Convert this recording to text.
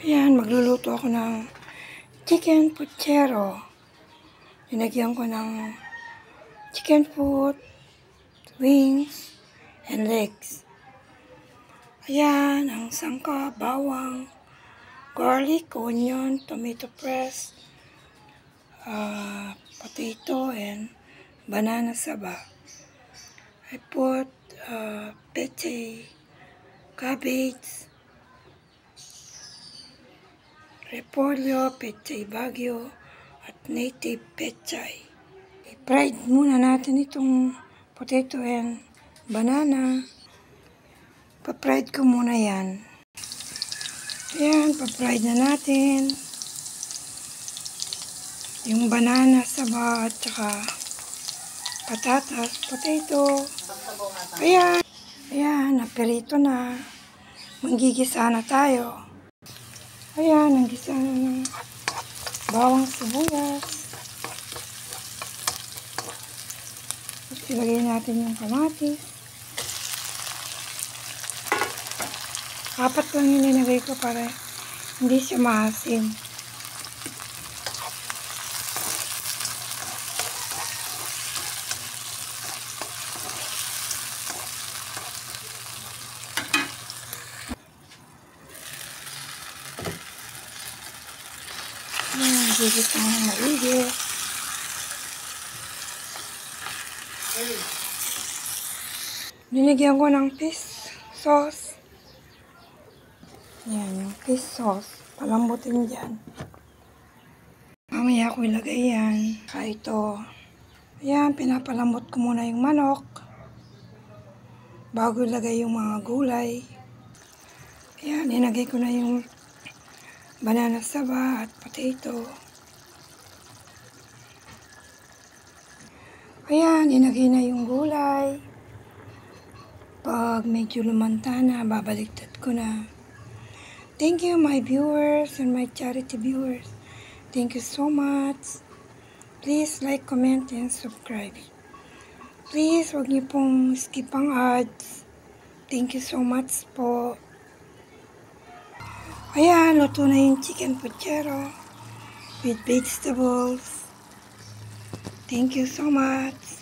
Ayan, magluluto ako ng chicken puchero. Linagyan ko ng chicken foot, wings, and legs. Ayan, ang sangka, bawang, garlic, onion, tomato press, potato, and banana saba. I put peche, cabbage, repolyo, pechay bagyo, at native pechay. I-fried muna natin itong potato and banana. Pa-fried ko muna yan. Ayan, pa-fried na natin. Yung banana, saba, at saka patatas, potato. Ayan, napirito na. Manggigisa na tayo. Ayan, nanggisa na ng bawang sibuyas. Tapos ilagay natin yung kamatis. 4 lang yung nilagay ko para hindi siya maasim. Ayan, higit ng maigi. Linagyan ko ng fish sauce. Ayan, yung fish sauce. Palambutin dyan. Mamaya ko ilagay yan. Kaya ito. Ayan, pinapalambot ko muna yung manok. Bago ilagay yung mga gulay. Ayan, inagay ko na yung banana saba at potato. Ayan, inagay na yung gulay. Pag medyo lumanta na, babaliktad ko na. Thank you my viewers and my charity viewers. Thank you so much. Please like, comment, and subscribe. Please, huwag niyo pong skip ang ads. Thank you so much po. Ayan, luto na yung chicken puchero with vegetables. Thank you so much.